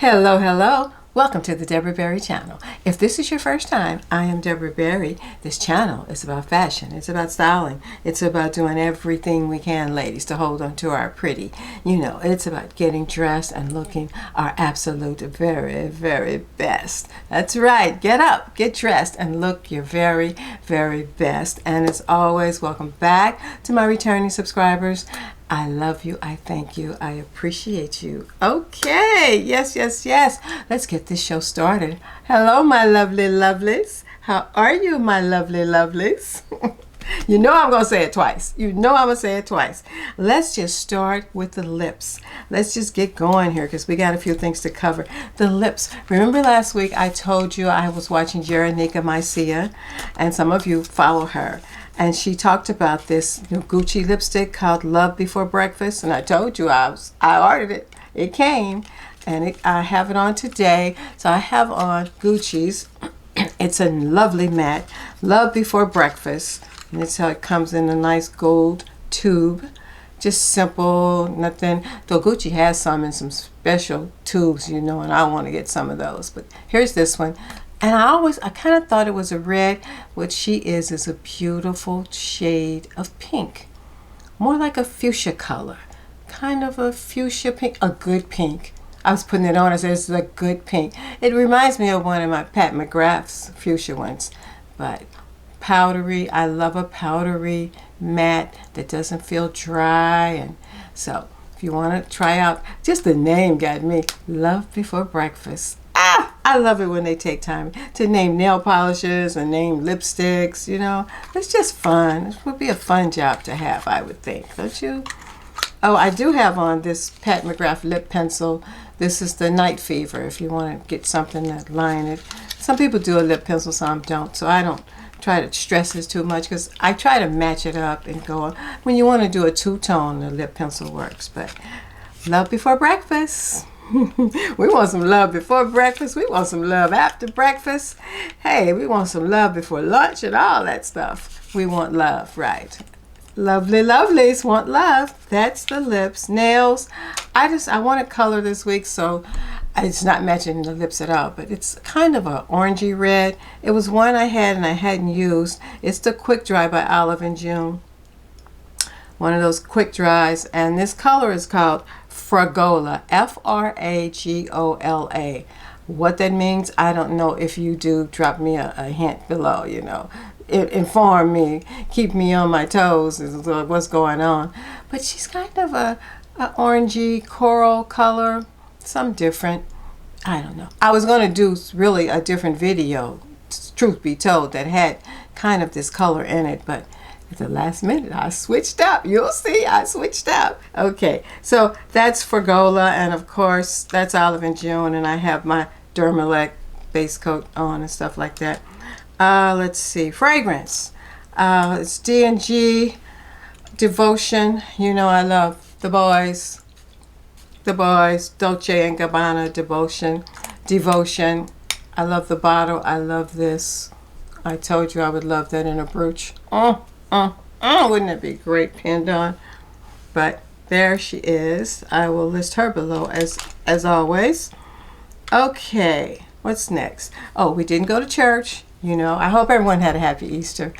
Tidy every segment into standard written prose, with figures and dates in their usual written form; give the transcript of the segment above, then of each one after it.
Hello, hello. Welcome to the Deborah Berry channel. If this is your first time, I am Deborah Berry. This channel is about fashion. It's about styling. It's about doing everything we can, ladies, to hold on to our pretty. You know, it's about getting dressed and looking our absolute very, very best. That's right. Get up, get dressed, and look your very, very best. And as always, welcome back to my returning subscribers. I love you. I thank you. I appreciate you. Okay. Yes. Let's get this show started. Hello, my lovely lovelies. How are you, my lovely lovelies? You know I'm going to say it twice. Let's just start with the lips. Let's just get going here because we got a few things to cover. The lips. Remember last week I told you I was watching Jeronika Mycia, and some of you follow her. And she talked about this Gucci lipstick called Love Before Breakfast. And I told you I ordered it. It came. And I have it on today. So I have on Gucci's. It's a lovely matte. Love Before Breakfast. And it's how it comes in a nice gold tube. Just simple, nothing. Though Gucci has some in some special tubes, and I want to get some of those. But here's this one. And I kind of thought it was a red. What she is a beautiful shade of pink. More like a fuchsia color. Kind of a fuchsia pink, a good pink. I was putting it on, I said it's a good pink. It reminds me of one of my Pat McGrath's fuchsia ones. But powdery, I love a powdery matte that doesn't feel dry. And so if you want to try out, just the name got me, Love Before Breakfast. I love it when they take time to name nail polishes and name lipsticks, It's just fun. It would be a fun job to have, I would think, don't you? Oh, I do have on this Pat McGrath lip pencil. This is the Night Fever, if you want to get something to line it. Some people do a lip pencil, some don't, so I don't try to stress this too much because I try to match it up and go on. When you want to do a two-tone, the lip pencil works, but Love Before Breakfast. We want some love before breakfast. We want some love after breakfast. Hey, we want some love before lunch and all that stuff. We want love, right? Lovely lovelies want love. That's the lips. Nails. I want to color this week, so it's not matching the lips at all, but it's kind of an orangey red. It was one I had and I hadn't used. It's the Quick Dry by Olive and June. One of those quick dries, and this color is called Fragola, Fragola. What that means, I don't know. If you do, drop me a hint below, inform me, keep me on my toes is what's going on. But she's kind of a orangey coral color, some different. I don't know. I was going to do really a different video, truth be told, that had kind of this color in it, but at the last minute, I switched up. You'll see, I switched up. Okay, so that's Fragola, and of course, that's Olive and June, and I have my Dermalect base coat on and stuff like that. Let's see, fragrance. It's D&G, Devotion. I love the boys, Dolce & Gabbana, Devotion. I love the bottle. I love this. I told you I would love that in a brooch. Wouldn't it be great pinned on? But there she is. I will list her below as always. Okay, what's next? Oh, we didn't go to church. I hope everyone had a happy Easter.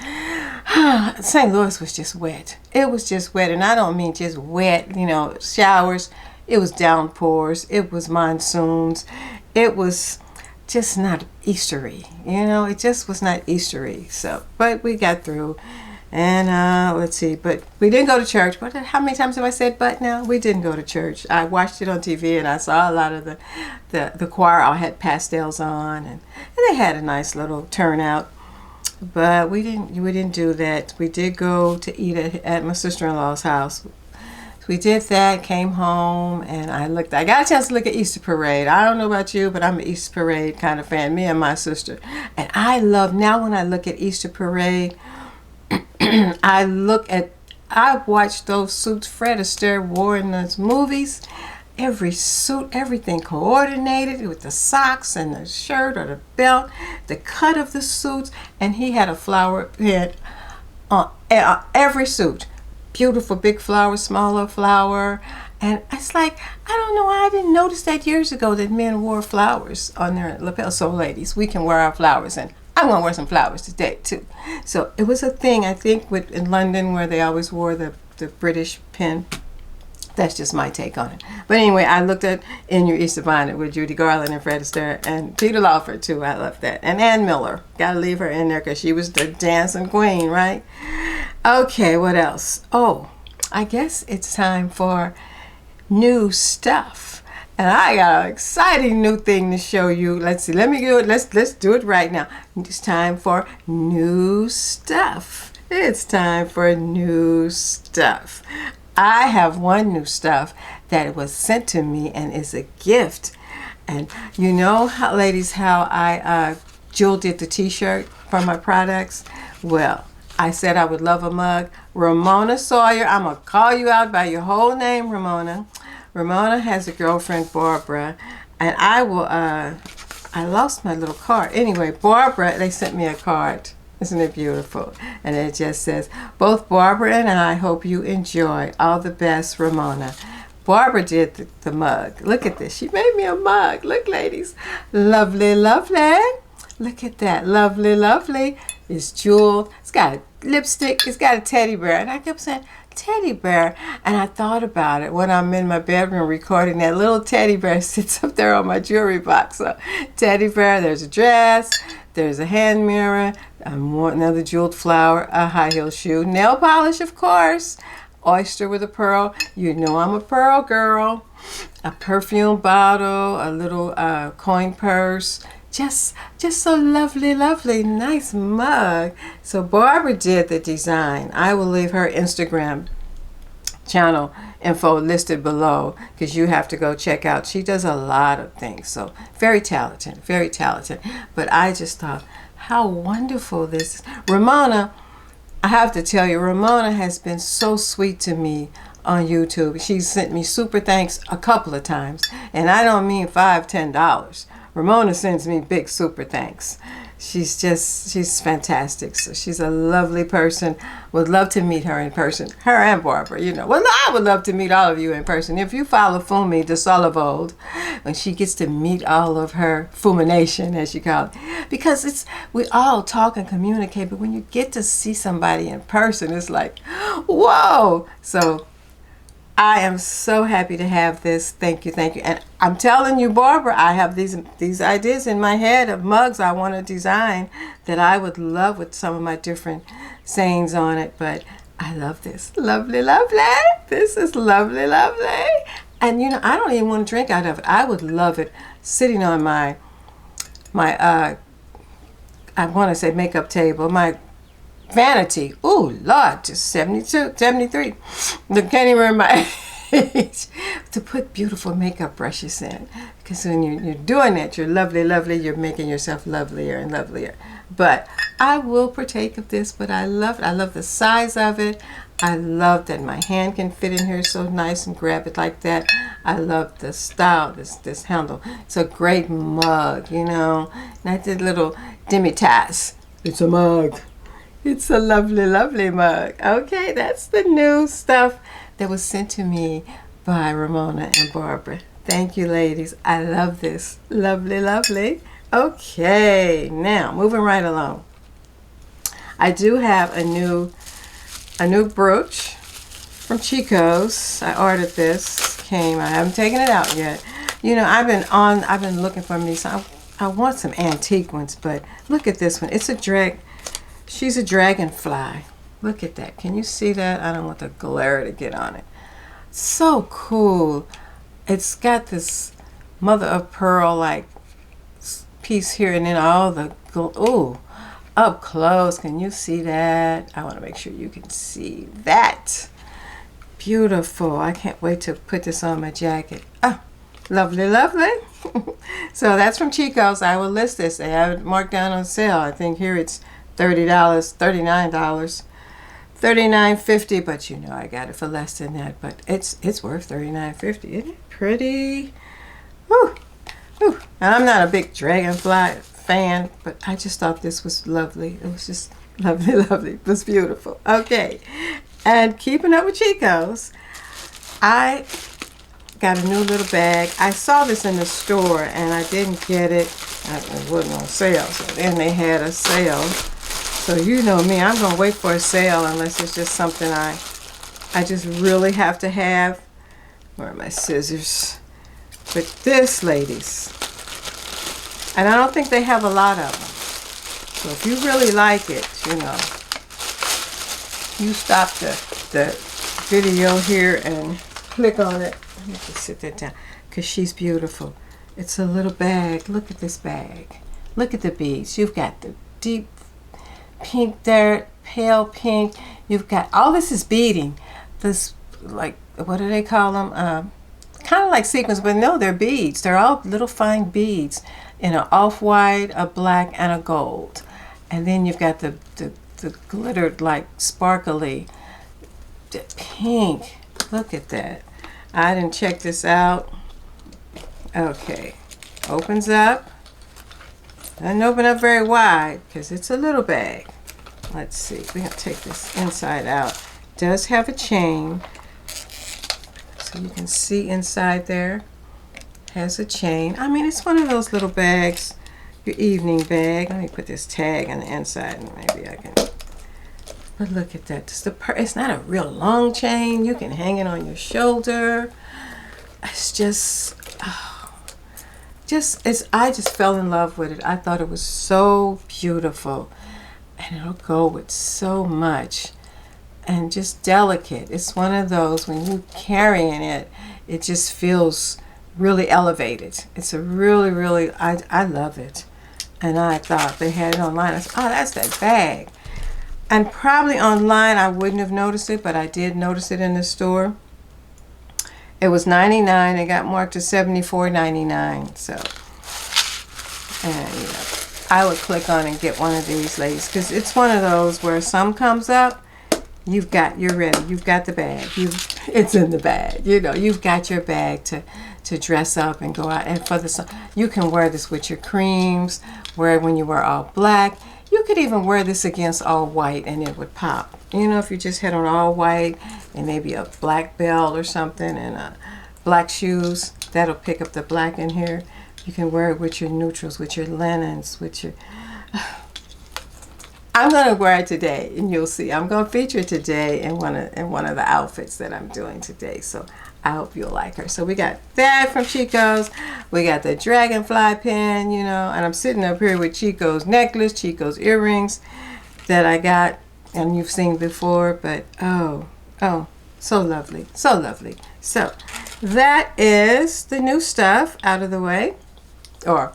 St. Louis was just wet. It was just wet, and I don't mean just wet, showers. It was downpours. It was monsoons. It was just not Eastery. It just was not Eastery. So, but we got through. And let's see, but we didn't go to church. How many times have I said but now? We didn't go to church. I watched it on TV and I saw a lot of the choir all had pastels on, and they had a nice little turnout. But we didn't do that. We did go to eat at my sister-in-law's house. So we did that, came home, and I got a chance to look at Easter Parade. I don't know about you, but I'm an Easter Parade kind of fan, me and my sister. And now when I look at Easter Parade, I watched those suits Fred Astaire wore in those movies. Every suit, everything coordinated with the socks and the shirt or the belt, the cut of the suits, and he had a flower head on every suit. Beautiful big flower, smaller flower, And it's like, I don't know why I didn't notice that years ago that men wore flowers on their lapels. So ladies, we can wear our flowers, and I'm going to wear some flowers today too. So it was a thing, I think, in London where they always wore the British pin. That's just my take on it. But anyway, I looked at In Your Easter Bonnet with Judy Garland and Fred Astaire and Peter Lawford too. I love that. And Ann Miller. Got to leave her in there because she was the dancing queen, right? Okay, what else? Oh, I guess it's time for new stuff. And I got an exciting new thing to show you. Let's see. Let me do it. Let's do it right now. It's time for new stuff. It's time for new stuff. I have one new stuff that was sent to me and is a gift. And you know how, ladies, how I Jewel did the t-shirt for my products? Well, I said I would love a mug. Ramona Sawyer, I'm going to call you out by your whole name, Ramona. Ramona has a girlfriend, Barbara, and I lost my little card. Anyway, Barbara, they sent me a card. Isn't it beautiful? And it just says, both Barbara and I hope you enjoy. All the best, Ramona. Barbara did the mug. Look at this. She made me a mug. Look, ladies. Lovely, lovely. Look at that. Lovely, lovely. It's jeweled. It's got a lipstick. It's got a teddy bear. And I kept saying, teddy bear. And I thought about it when I'm in my bedroom recording. That little teddy bear sits up there on my jewelry box. So, teddy bear. There's a dress. There's a hand mirror, another jeweled flower, a high heel shoe, nail polish, of course, oyster with a pearl. You know I'm a pearl girl. A perfume bottle, a little coin purse. Just so lovely, lovely, nice mug. So Barbara did the design. I will leave her Instagram channel info listed below because you have to go check out. She does a lot of things, so very talented, very talented. But I just thought how wonderful this is. Ramona, I have to tell you, Ramona has been so sweet to me on YouTube. She's sent me super thanks a couple of times, and I don't mean $5, $10. Ramona sends me big super thanks. She's fantastic. So she's a lovely person. Would love to meet her in person. Her and Barbara, you know. Well, I would love to meet all of you in person. If you follow Fumi de Solivold, when she gets to meet all of her Fumination, as you call it. Because we all talk and communicate, but when you get to see somebody in person, it's like, whoa. So I am so happy to have this. Thank you, thank you. And I'm telling you, Barbara, I have these ideas in my head of mugs I want to design that I would love with some of my different sayings on it. But I love this. Lovely, lovely. This is lovely, lovely. And you know, I don't even want to drink out of it. I would love it sitting on my I want to say makeup table, my vanity. Ooh, Lord, just 72, 73. I can't even remember my age. To put beautiful makeup brushes in. Because when you're doing it, you're lovely, lovely. You're making yourself lovelier and lovelier. But I will partake of this, but I love it. I love the size of it. I love that my hand can fit in here so nice and grab it like that. I love the style, this handle. It's a great mug, you know. And I did little demi-tasse. It's a mug. It's a lovely, lovely mug. Okay, that's the new stuff that was sent to me by Ramona and Barbara. Thank you, ladies. I love this. Lovely, lovely. Okay, now moving right along. I do have a new brooch from CHICO'S. I ordered this. I haven't taken it out yet. You know, I've been looking for me. So I want some antique ones, but look at this one. It's a drag. She's a dragonfly. Look at that. Can you see that? I don't want the glare to get on it. So cool. It's got this mother of pearl like piece here, and then all the ooh, up close. Can you see that? I want to make sure you can see that. Beautiful. I can't wait to put this on my jacket. Oh, lovely, lovely. So that's from CHICO'S. I will list this. They have it marked down on sale. I think here it's $30, $39, $39.50, but you know I got it for less than that. But it's worth $39.50. Isn't it pretty? Woo, woo. And I'm not a big dragonfly fan, but I just thought this was lovely. It was just lovely, lovely. It was beautiful. Okay, and keeping up with CHICO'S, I got a new little bag. I saw this in the store and I didn't get it. It wasn't on sale. So then they had a sale. So you know me, I'm going to wait for a sale unless it's just something I just really have to have. Where are my scissors? But this, ladies, and I don't think they have a lot of them. So if you really like it, you know, you stop the video here and click on it. Let me just sit that down because she's beautiful. It's a little bag. Look at this bag. Look at the beads. You've got the deep pink there, pale pink. You've got, all this is beading. This, like, what do they call them? Kind of like sequins, but no, they're beads. They're all little fine beads in an off-white, a black, and a gold. And then you've got the glittered, like, sparkly pink. Look at that. I didn't check this out. Okay. Opens up. Doesn't open up very wide because it's a little bag. Let's see. We're going to take this inside out. Does have a chain. So you can see inside there. Has a chain. I mean, it's one of those little bags. Your evening bag. Let me put this tag on the inside and maybe I can. But look at that. It's not a real long chain. You can hang it on your shoulder. It's just, I just fell in love with it. I thought it was so beautiful. And it'll go with so much. And just delicate. It's one of those, when you're carrying it, it just feels really elevated. It's a really, really, I love it. And I thought they had it online. I said, oh, that's that bag. And probably online I wouldn't have noticed it, but I did notice it in the store. It was $99. It got marked to $74.99. So, and you know, I would click on and get one of these, ladies, because it's one of those where some comes up. You're ready. You've got the bag. It's in the bag. You know, you've got your bag to dress up and go out. And for the sun, you can wear this with your creams. Wear it when you wear all black. You could even wear this against all white and it would pop. You know, if you just had on all white and maybe a black belt or something and black shoes, that'll pick up the black in here. You can wear it with your neutrals, with your linens, with your... I'm going to wear it today, and you'll see. I'm going to feature it today in one of the outfits that I'm doing today. So I hope you'll like her. So we got that from Chico's. We got the dragonfly pin, you know, and I'm sitting up here with Chico's necklace, Chico's earrings that I got, and you've seen before. But oh, so lovely, so lovely. So that is the new stuff out of the way, or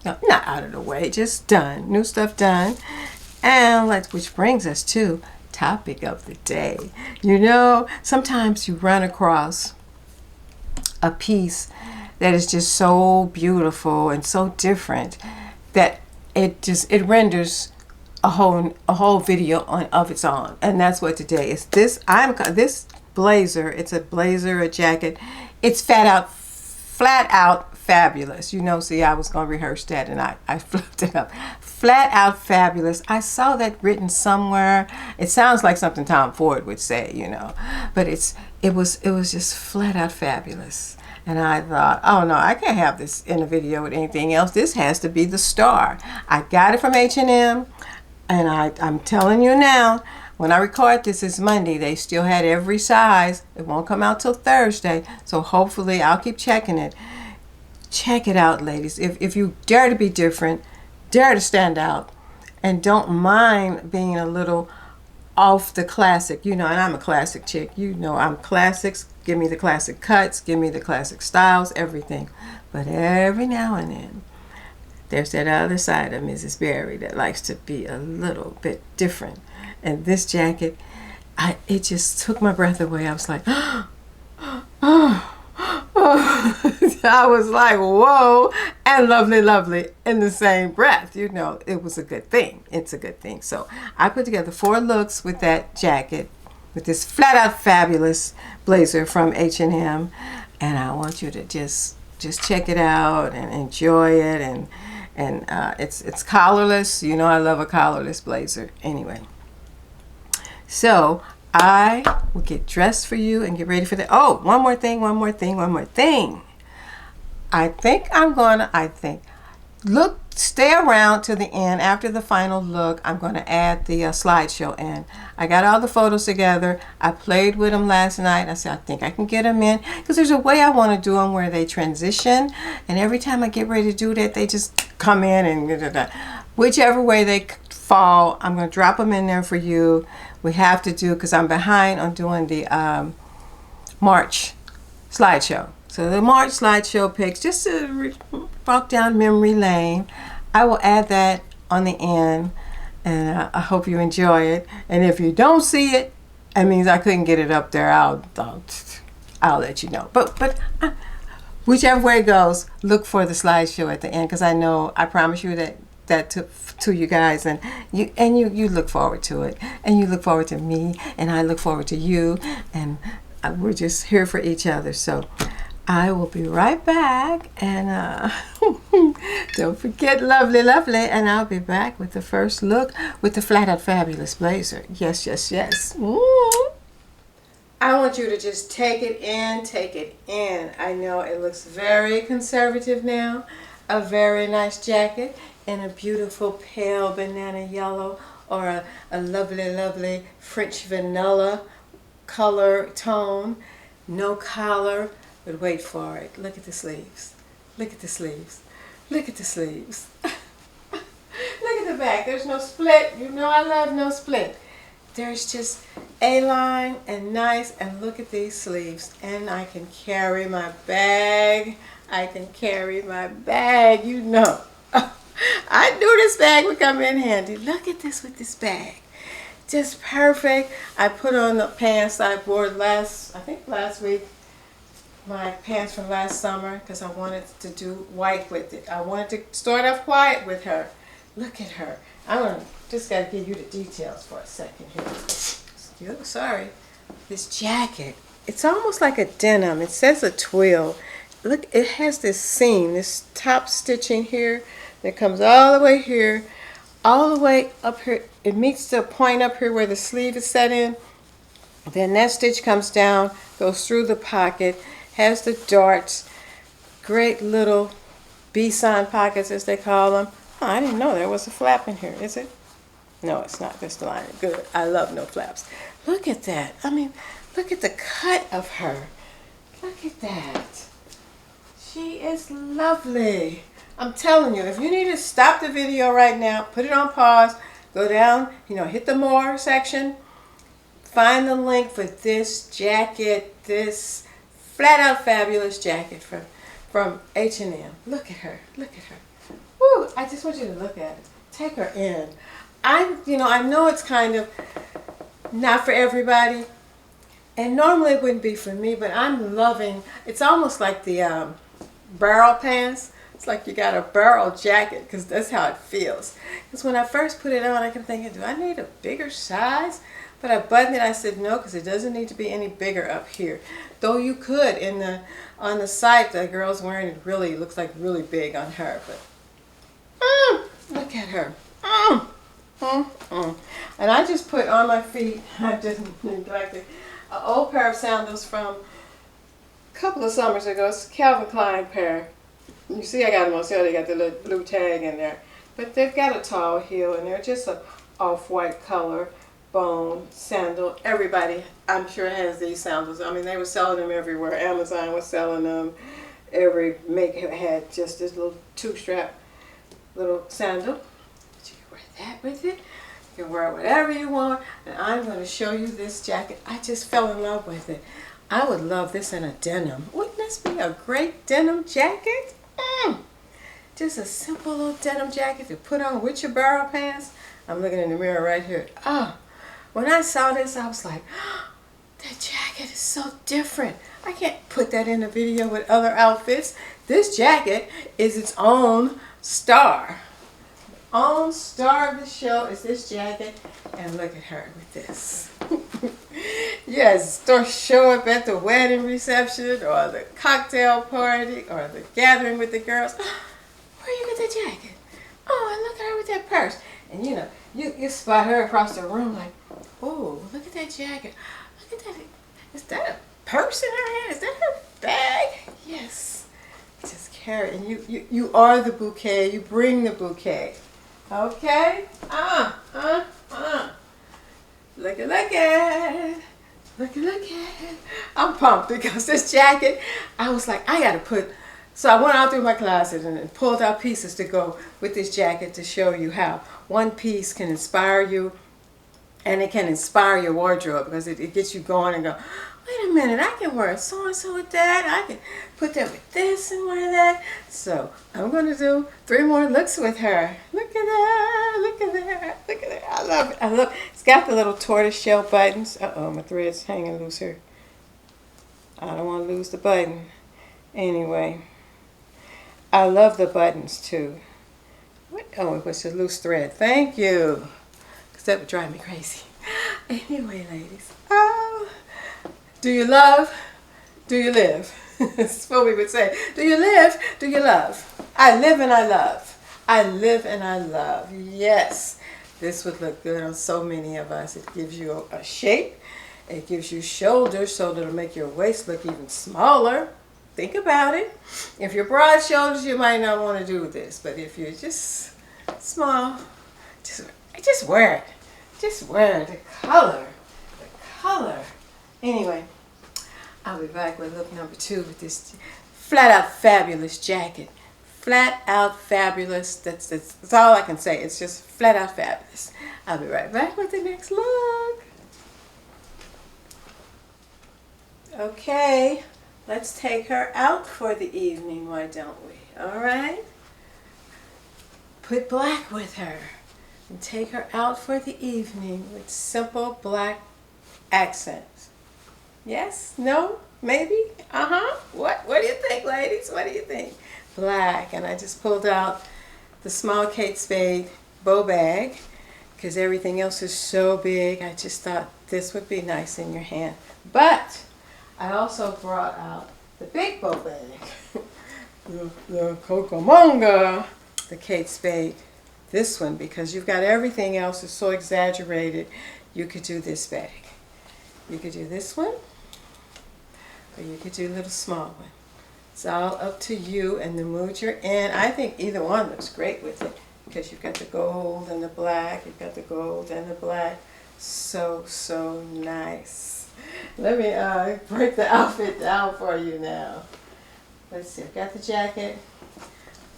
no, not out of the way, just done. New stuff done. And which brings us to topic of the day. You know, sometimes you run across a piece that is just so beautiful and so different that it renders a whole video of its own. And that's what today is. This blazer, it's a blazer, a jacket. It's flat out fabulous. You know, see, I was going to rehearse that and I flipped it up. Flat out fabulous. I saw that written somewhere. It sounds like something Tom Ford would say, you know, but it was just flat out fabulous. And I thought, oh no, I can't have this in a video with anything else. This has to be the star. I got it from H&M, and I'm telling you now, when I record this, it's Monday. They still had every size. It won't come out till Thursday, so hopefully I'll keep checking it. Check it out, ladies. If you dare to be different, dare to stand out, and don't mind being a little off the classic, you know, and I'm a classic chick, you know, I'm classics. Give me the classic cuts, give me the classic styles, everything. But every now and then, there's that other side of Mrs. Berry that likes to be a little bit different. And this jacket, it just took my breath away. I was like, I was like, whoa, and lovely, lovely in the same breath. You know, it was a good thing. It's a good thing. So I put together 4 looks with that jacket, with this flat out fabulous blazer from H&M. And I want you to just check it out and enjoy it. And it's collarless. You know, I love a collarless blazer. Anyway, so I will get dressed for you and get ready for the, oh, one more thing. I think, look, stay around to the end. After the final look, I'm going to add the slideshow in. I got all the photos together. I played with them last night. I said, I think I can get them in, because there's a way I want to do them where they transition, and every time I get ready to do that, they just come in and whichever way they fall, I'm going to drop them in there for you. We have to do, because I'm behind on doing the March slideshow. So the March slideshow pics, just to walk down memory lane. I will add that on the end, and I hope you enjoy it. And if you don't see it, that means I couldn't get it up there. I'll let you know. But whichever way it goes, look for the slideshow at the end, because I promise you that to you guys, and you look forward to it, and you look forward to me, and I look forward to you, and we're just here for each other. So I will be right back, and don't forget, lovely, and I'll be back with the first look with the Flat Out Fabulous blazer. Yes. Ooh. I want you to just take it in. I know it looks very conservative now. A very nice jacket in a beautiful pale banana yellow, or a lovely French vanilla color tone. No collar. But wait for it. Look at the sleeves. Look at the sleeves. Look at the sleeves. Look at the back. There's no split. You know I love no split. There's just A-line and nice. And look at these sleeves. And I can carry my bag. You know. I knew this bag would come in handy. Look at this with this bag. Just perfect. I put on the pants I wore last week. My pants from last summer, because I wanted to do white with it. I wanted to start off quiet with her. Look at her. Just got to give you the details for a second here. Sorry. This jacket, it's almost like a denim. It says a twill. Look, it has this seam, this top stitching here that comes all the way here, all the way up here. It meets the point up here where the sleeve is set in. Then that stitch comes down, goes through the pocket, has the darts, great little B-sign pockets, as they call them. Oh, I didn't know there was a flap in here, is it? No, it's not. Just the line. Good. I love no flaps. Look at that. I mean, look at the cut of her. Look at that. She is lovely. I'm telling you, if you need to stop the video right now, put it on pause, go down, hit the more section, find the link for this jacket, this Flat Out Fabulous jacket from H&M. Look at her. Look at her. Woo! I just want you to look at it. Take her in. I know it's kind of not for everybody, and normally it wouldn't be for me, but I'm loving. It's almost like the barrel pants. It's like you got a barrel jacket, because that's how it feels. Because when I first put it on, I kept thinking, do I need a bigger size? But I buttoned it. I said no, because it doesn't need to be any bigger up here. Though you could on the site, the girl's wearing it really looks like really big on her. But look at her. And I just put on my feet. I just neglected an old pair of sandals from a couple of summers ago. It's a Calvin Klein pair. You see, I got them on sale. They got the little blue tag in there, but they've got a tall heel, and they're just a off-white color. Bone sandal. Everybody, I'm sure, has these sandals. I mean, they were selling them everywhere. Amazon was selling them. Every maker had just this little two-strap little sandal. But you can wear that with it. You can wear whatever you want. And I'm going to show you this jacket. I just fell in love with it. I would love this in a denim. Wouldn't this be a great denim jacket? Just a simple little denim jacket to put on with your barrel pants. I'm looking in the mirror right here. Oh. When I saw this, I was like, oh, that jacket is so different. I can't put that in a video with other outfits. This jacket is its own star. The own star of the show is this jacket. And look at her with this. Yes, show up at the wedding reception or the cocktail party or the gathering with the girls. Where you get that jacket? Oh, and look at her with that purse. And you spot her across the room like, Oh, look at that jacket. Look at that. Is that a purse in her hand? Is that her bag? Yes. Just carry it. And you are the bouquet. You bring the bouquet. Okay? Look at. Look at. I'm pumped because this jacket, I was like, I gotta put. So I went out through my closet and pulled out pieces to go with this jacket to show you how one piece can inspire you, and it can inspire your wardrobe because it gets you going and go, wait a minute, I can wear so-and-so with that. I can put that with this and wear that. So I'm going to do 3 more looks with her. Look at that. Look at that. Look at that. I love it. I love it. It's got the little tortoise shell buttons. Uh-oh, my thread's hanging loose here. I don't want to lose the button. Anyway, I love the buttons too. What? Oh, it was a loose thread. Thank you. Because that would drive me crazy. Anyway, ladies. Oh. Do you love? Do you live? That's what we would say. Do you live? Do you love? I live and I love. I live and I love. Yes. This would look good on so many of us. It gives you a shape. It gives you shoulders so that it'll make your waist look even smaller. Think about it. If you're broad shoulders, you might not want to do this. But if you're just small, just wear it. Just wear it. The color. The color. Anyway, I'll be back with look number 2 with this flat out fabulous jacket. Flat out fabulous. That's all I can say. It's just flat out fabulous. I'll be right back with the next look. Okay, let's take her out for the evening, why don't we? All right? Put black with her and take her out for the evening with simple black accents. Yes? No? Maybe? Uh-huh. What do you think, ladies? What do you think? Black. And I just pulled out the small Kate Spade bow bag because everything else is so big. I just thought this would be nice in your hand. But I also brought out the big bow bag. the Cucamonga. The Kate Spade. This one, because you've got everything else is so exaggerated, you could do this bag. You could do this one, or you could do a little small one. It's all up to you and the mood you're in. I think either one looks great with it because you've got the gold and the black. You've got the gold and the black. So nice. Let me break the outfit down for you now. Let's see. I've got the jacket.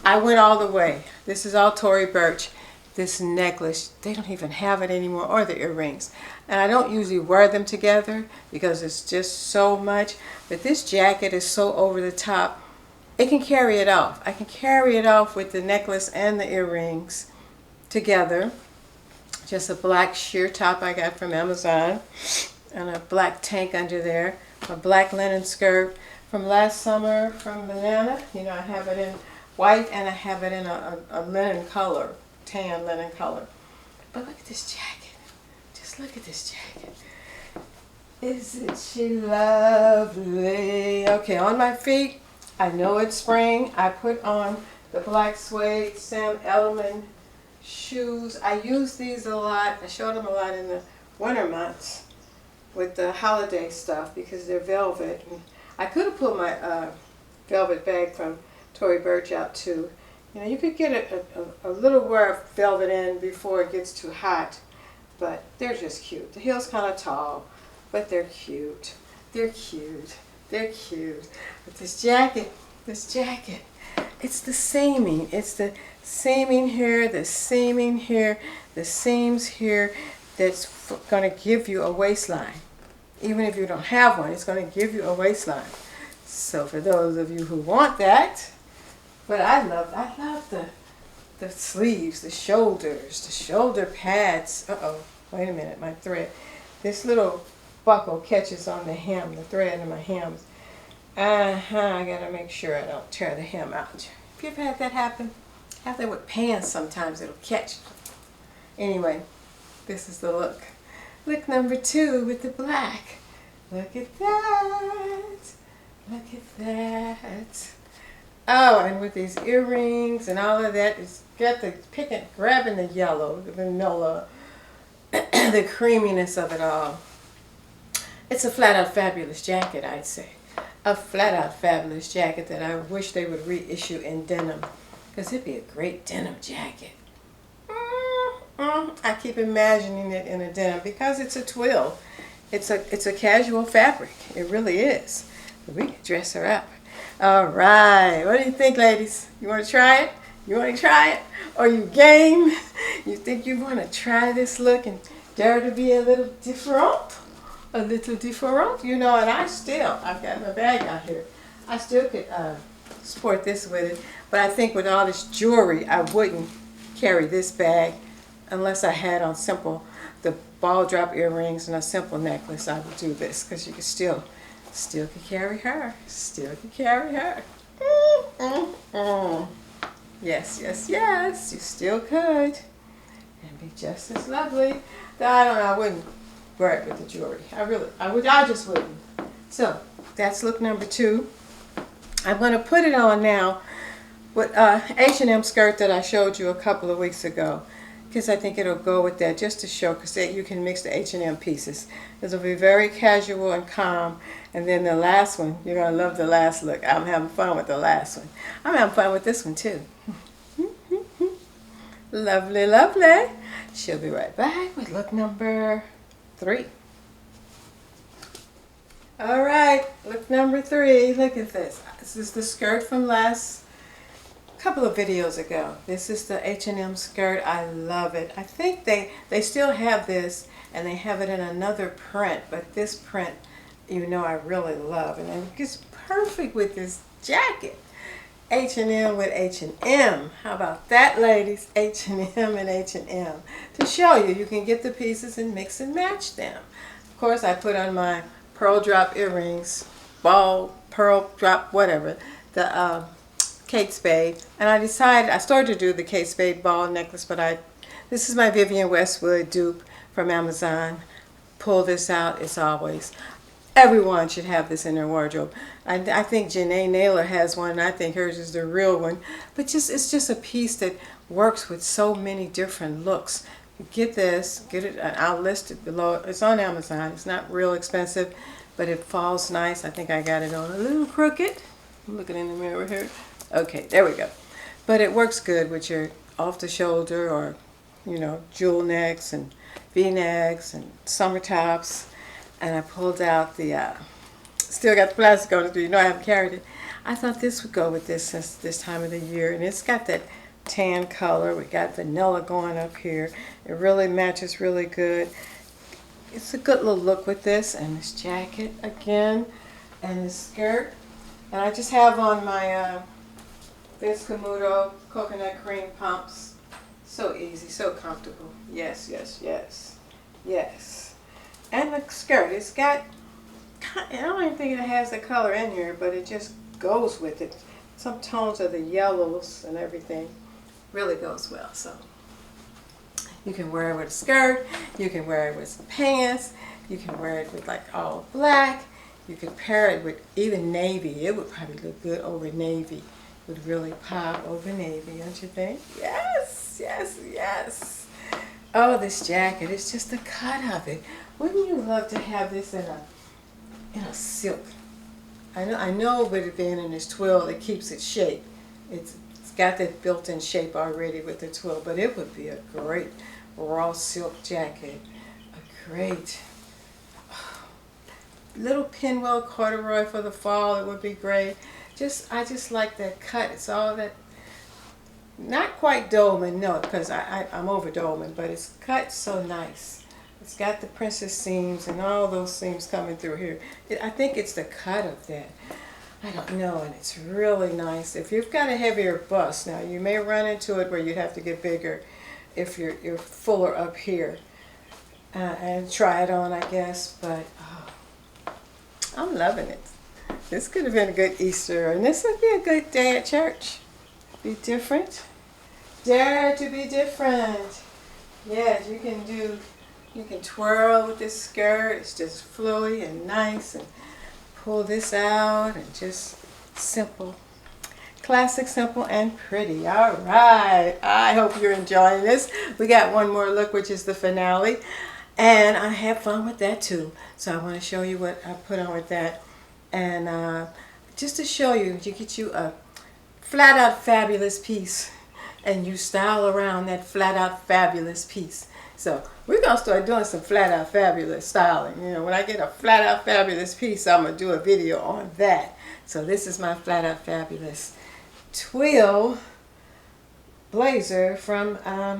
I went all the way. This is all Tory Burch. This necklace, they don't even have it anymore, or the earrings. And I don't usually wear them together because it's just so much. But this jacket is so over the top, it can carry it off. I can carry it off with the necklace and the earrings together. Just a black sheer top I got from Amazon. And a black tank under there. A black linen skirt from last summer from Banana. You know, I have it in white and I have it in a linen color. Tan linen color. But look at this jacket. Just look at this jacket. Isn't she lovely? Okay, on my feet, I know it's spring. I put on the black suede Sam Edelman shoes. I use these a lot. I showed them a lot in the winter months with the holiday stuff because they're velvet. And I could have pulled my velvet bag from Tory Burch out too. You know, you could get a little wear of velvet in before it gets too hot, but they're just cute. The heel's kind of tall, but they're cute. They're cute. They're cute. But this jacket, it's the seaming. It's the seaming here, the seaming here, the seams here that's going to give you a waistline. Even if you don't have one, it's going to give you a waistline. So for those of you who want that, but I love the sleeves, the shoulders, the shoulder pads. Uh-oh, wait a minute, my thread. This little buckle catches on the hem, the thread in my hems. I gotta make sure I don't tear the hem out. Have you ever had that happen? I have that with pants sometimes, it'll catch. Anyway, this is the look. Look number 2 with the black. Look at that. Look at that. Oh, and with these earrings and all of that, it's got the grabbing the yellow, the vanilla, the creaminess of it all. It's a flat out fabulous jacket, I'd say. A flat out fabulous jacket that I wish they would reissue in denim, because it'd be a great denim jacket. I keep imagining it in a denim because it's a twill. It's a casual fabric. It really is. But we can dress her up. All right. What do you think, ladies? You want to try it? You want to try it? Are you game? You think you want to try this look and dare to be a little different? A little different? You know, and I've got my bag out here. I still could sport this with it. But I think with all this jewelry, I wouldn't carry this bag unless I had on the ball drop earrings and a simple necklace. I would do this because you could still could carry her. Still could carry her. Yes, yes, yes. You still could. And be just as lovely. I don't know. I wouldn't wear it with the jewelry. I just wouldn't. So that's look number 2. I'm going to put it on now with H&M skirt that I showed you a couple of weeks ago, because I think it'll go with that, just to show, because you can mix the H&M pieces. This will be very casual and calm. And then the last one, you're going to love the last look. I'm having fun with the last one. I'm having fun with this one too. Lovely, lovely. She'll be right back with look number 3. All right, look number 3. Look at this. This is the skirt from last couple of videos ago. This is the H&M skirt. I love it. I think they still have this, and they have it in another print, but this print, you know, I really love, and it's perfect with this jacket. H&M with H&M. How about that, ladies? H&M and H&M. To show you can get the pieces and mix and match them. Of course, I put on my pearl drop earrings, ball, pearl drop, whatever, the Kate Spade. And I started to do the Kate Spade ball necklace, but this is my Vivienne Westwood dupe from Amazon. Pull this out, it's always. Everyone should have this in their wardrobe. I think Janae Naylor has one, and I think hers is the real one. But it's just a piece that works with so many different looks. Get this, get it, I'll list it below. It's on Amazon. It's not real expensive, but it falls nice. I think I got it on a little crooked. I'm looking in the mirror here. Okay, there we go. But it works good with your off the shoulder, or, you know, jewel necks and V-necks and summer tops. And I pulled out the, still got the plastic on it, you know I haven't carried it. I thought this would go with this since this time of the year. And it's got that tan color. We got vanilla going up here. It really matches really good. It's a good little look with this, and this jacket again, and this skirt. And I just have on my Vince Camuto coconut cream pumps. So easy, so comfortable. Yes, yes, yes, yes. And the skirt, it's got, I don't even think it has the color in here, but it just goes with it. Some tones of the yellows and everything really goes well. So you can wear it with a skirt, you can wear it with some pants, you can wear it with like all black, you can pair it with even navy. It would probably look good over navy. It would really pop over navy, don't you think? Yes, yes, yes. Oh, this jacket, it's just the cut of it. Wouldn't you love to have this in a silk? I know with it being in this twill, it keeps its shape. It's got that built-in shape already with the twill, but it would be a great raw silk jacket. A great little pinwheel corduroy for the fall. It would be great. I just like that cut. It's all that, not quite dolman, no, because I'm over dolman, but it's cut so nice. It's got the princess seams and all those seams coming through here. I think it's the cut of that. I don't know, and it's really nice. If you've got a heavier bust, now you may run into it where you'd have to get bigger if you're fuller up here and try it on, I guess. But I'm loving it. This could have been a good Easter, and this would be a good day at church. Be different. Dare to be different. Yes, you can twirl with this skirt. It's just flowy and nice, and pull this out, and just simple, Classic, simple, and pretty. All right. I hope you're enjoying this. We got one more look, which is the finale. And I had fun with that too. So I want to show you what I put on with that. And just to show you, you get you a flat out fabulous piece. And you style around that flat out fabulous piece. So we're going to start doing some flat out fabulous styling. You know, when I get a flat out fabulous piece, I'm going to do a video on that. So this is my flat out fabulous twill blazer from, I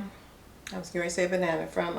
was going to say banana, from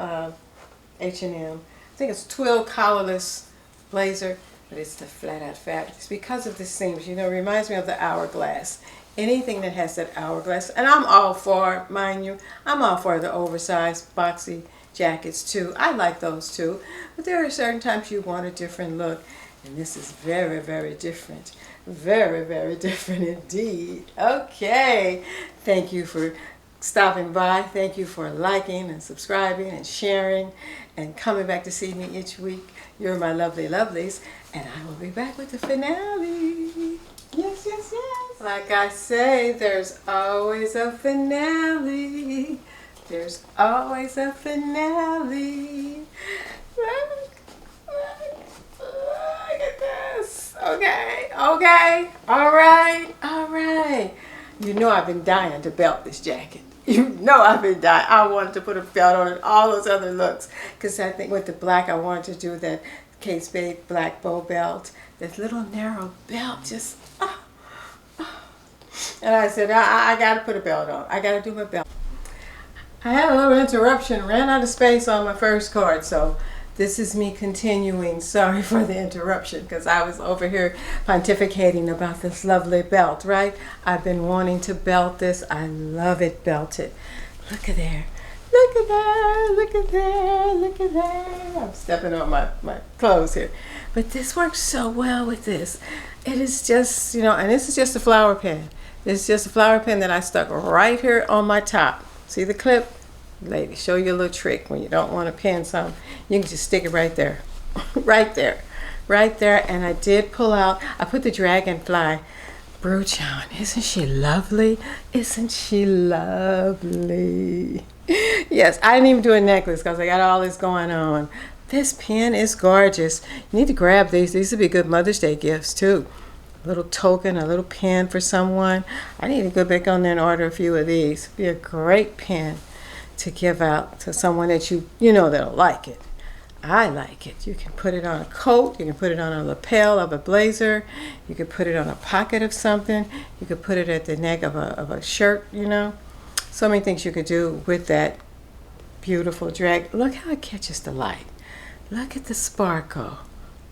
H&M. I think it's twill collarless blazer, but it's the flat out fabulous because of the seams. You know, it reminds me of the hourglass. Anything that has that hourglass, and I'm all for, mind you, I'm all for the oversized boxy jackets too. I like those too, but there are certain times you want a different look, and this is very, very different. Very, very different indeed. Okay, thank you for stopping by. Thank you for liking and subscribing and sharing and coming back to see me each week. You're my lovely lovelies, and I will be back with the finale. Yes, yes, yes. Like I say, there's always a finale. There's always a finale. Look at this. Okay, okay. All right. You know I've been dying to belt this jacket. You know I've been dying. I wanted to put a belt on it, all those other looks. Because I think with the black, I wanted to do that SPADE black bow belt. This little narrow belt, just, And I said, I got to put a belt on. I got to do my belt. I had a little interruption, ran out of space on my first card, so this is me continuing. Sorry for the interruption, because I was over here pontificating about this lovely belt, right? I've been wanting to belt this. I love it belted. Look at there. Look at there, look at there, look at there. I'm stepping on my clothes here. But this works so well with this. It is just, you know, and this is just a flower pen. This is just a flower pen that I stuck right here on my top. See the clip? Lady, show you a little trick when you don't want to pin something. You can just stick it right there. Right there. Right there. And I did pull out, I put the dragonfly brooch on. Isn't she lovely? Isn't she lovely? Yes, I didn't even do a necklace because I got all this going on. This pen is gorgeous. You need to grab these. These would be good Mother's Day gifts too. A little token, a little pen for someone. I need to go back on there and order a few of these. Be a great pen to give out to someone that you know that'll like it. I like it. You can put it on a coat. You can put it on a lapel of a blazer. You can put it on a pocket of something. You could put it at the neck of a shirt, you know. So many things you could do with that beautiful drag. Look how it catches the light. Look at the sparkle.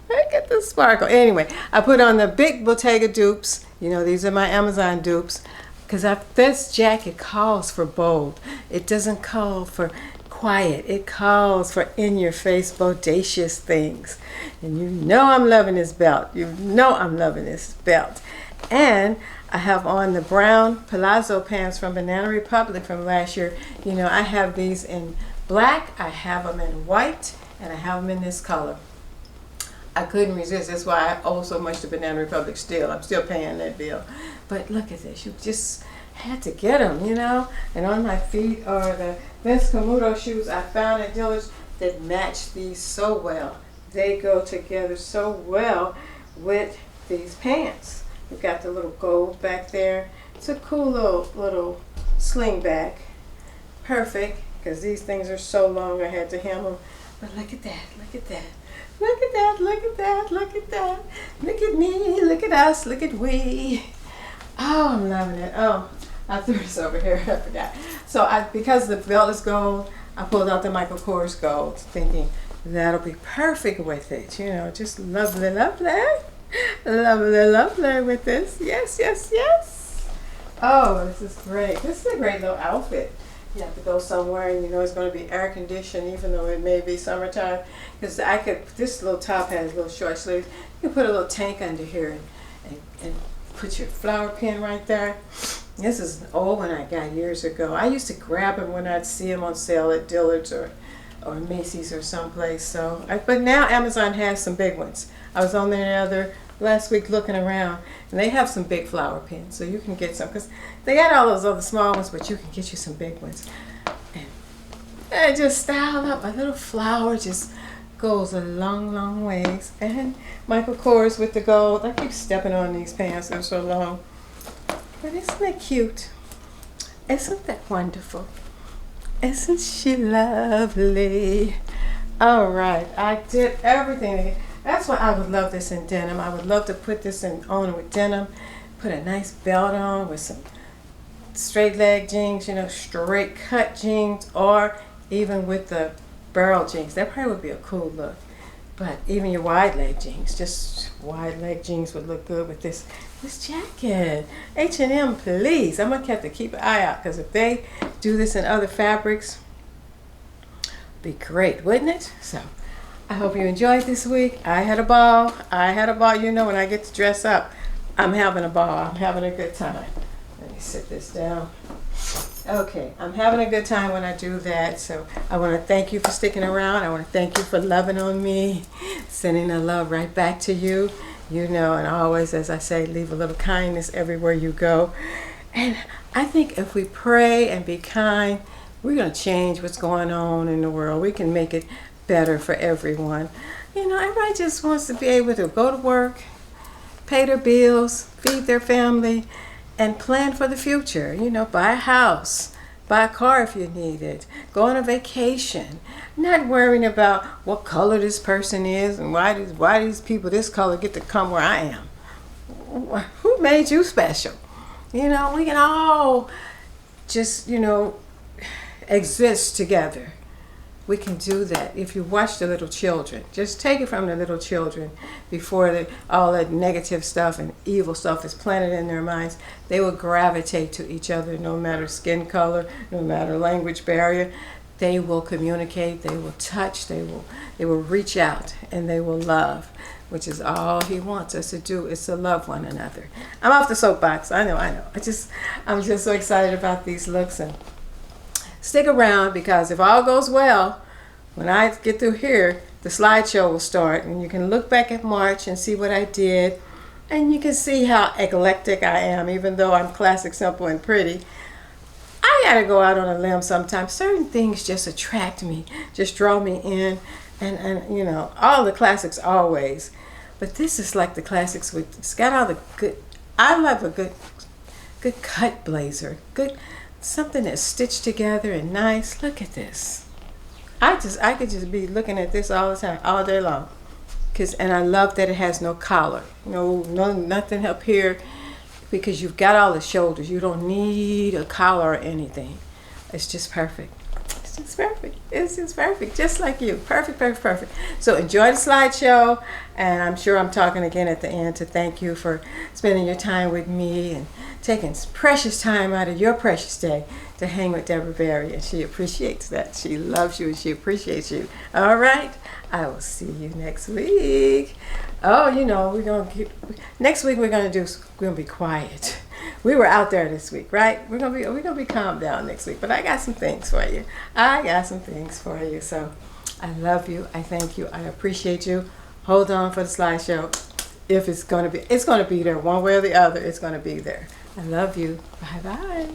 Look at the sparkle. Anyway, I put on the big Bottega dupes. You know, these are my Amazon dupes. Because this jacket calls for bold. It doesn't call for quiet. It calls for in-your-face, bodacious things. And you know I'm loving this belt. You know I'm loving this belt. And I have on the brown palazzo pants from Banana Republic from last year. You know, I have these in black, I have them in white, and I have them in this color. I couldn't resist. That's why I owe so much to Banana Republic still. I'm still paying that bill. But look at this. You just had to get them, you know. And on my feet are the Vince Camuto shoes I found at Dillard's that match these so well. They go together so well with these pants. We've got the little gold back there. It's a cool little sling back. Perfect, because these things are so long I had to hem them. But look at that, look at that. Look at that, look at that, look at that. Look at me, look at us, look at we. Oh, I'm loving it. Oh, I threw this over here, I forgot. So because the belt is gold, I pulled out the Michael Kors gold, thinking that'll be perfect with it. You know, just lovely, lovely. Lovely, lovely with this. Yes, yes, yes. Oh, this is great. This is a great little outfit. You have to go somewhere and you know it's going to be air conditioned even though it may be summertime. Because this little top has little short sleeves. You can put a little tank under here and put your flower pen right there. This is an old one I got years ago. I used to grab them when I'd see them on sale at Dillard's or Macy's or someplace. But now Amazon has some big ones. I was on there the other last week looking around, and they have some big flower pins, so you can get some, because they got all those other small ones, but you can get you some big ones. And just style up a little flower, just goes a long, long ways. And Michael Kors with the gold. I keep stepping on these pants, they're so long. But isn't it cute? Isn't that wonderful? Isn't she lovely? All right, I did everything. That's why I would love this in denim. I would love to put this on with denim, put a nice belt on with some straight leg jeans, you know, straight cut jeans, or even with the barrel jeans. That probably would be a cool look. But even your wide leg jeans, just wide leg jeans would look good with this jacket. H&M, please. I'm gonna have to keep an eye out, because if they do this in other fabrics, be great, wouldn't it? So I hope you enjoyed this week. I had a ball. You know, when I get to dress up, I'm having a ball. I'm having a good time. Let me sit this down. Okay, I'm having a good time when I do that. So I want to thank you for sticking around. I want to thank you for loving on me, sending the love right back to you. You know, and always, as I say, leave a little kindness everywhere you go. And I think if we pray and be kind, we're going to change what's going on in the world. We can make it better for everyone. You know, everybody just wants to be able to go to work, pay their bills, feed their family, and plan for the future. You know, buy a house, buy a car if you need it, go on a vacation, not worrying about what color this person is and why these people this color get to come where I am. Who made you special? You know, we can all just, you know, exist together. We can do that. If you watch the little children, just take it from the little children before all that negative stuff and evil stuff is planted in their minds. They will gravitate to each other, no matter skin color, no matter language barrier. They will communicate, they will touch, they will reach out, and they will love, which is all he wants us to do, is to love one another. I'm off the soapbox. I know. I'm just so excited about these looks, and stick around, because if all goes well, when I get through here, the slideshow will start, and you can look back at March and see what I did, and you can see how eclectic I am. Even though I'm classic, simple, and pretty, I gotta go out on a limb sometimes. Certain things just attract me, just draw me in, and you know, all the classics always. But this is like the classics it's got all the good. I love a good cut blazer, something that's stitched together and nice. Look at this. I could just be looking at this all the time, all day long. And I love that it has no collar. Nothing up here, because you've got all the shoulders. You don't need a collar or anything. It's just perfect. It's just perfect. It's just perfect. Just like you. Perfect, perfect, perfect. So enjoy the slideshow. And I'm sure I'm talking again at the end to thank you for spending your time with me and taking precious time out of your precious day to hang with Deborah Berry. And she appreciates that. She loves you and she appreciates you. All right. I will see you next week. Oh, you know, next week we're gonna be quiet. We were out there this week, right? We're gonna be calmed down next week. But I got some things for you. So I love you. I thank you. I appreciate you. Hold on for the slideshow. If it's gonna be there one way or the other. It's gonna be there. I love you. Bye bye.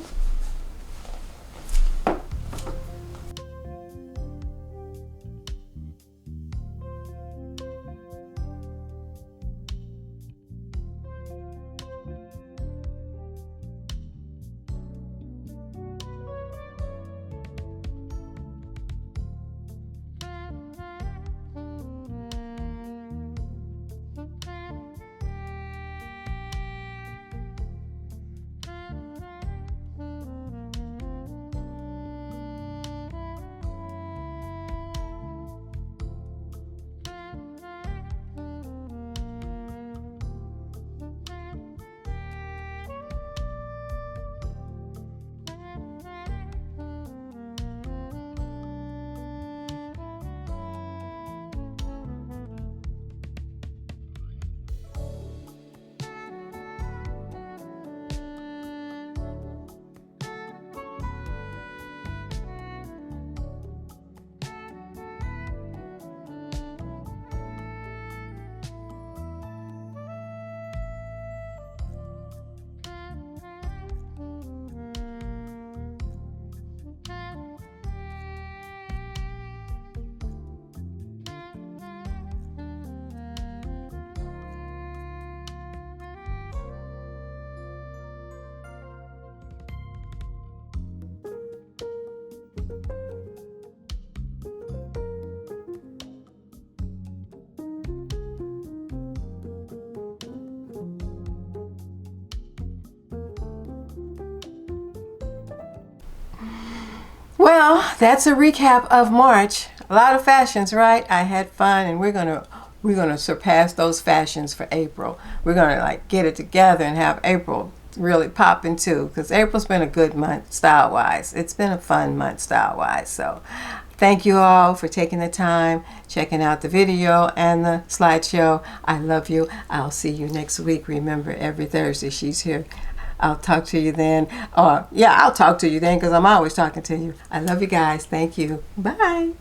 Well, that's a recap of March. A lot of fashions, right? I had fun, and we're gonna surpass those fashions for April. We're gonna like get it together and have April really popping too, because April's been a good month style wise. It's been a fun month style wise. So thank you all for taking the time, checking out the video and the slideshow. I love you. I'll see you next week. Remember, every Thursday she's here. I'll talk to you then. Yeah, I'll talk to you then, because I'm always talking to you. I love you guys. Thank you. Bye.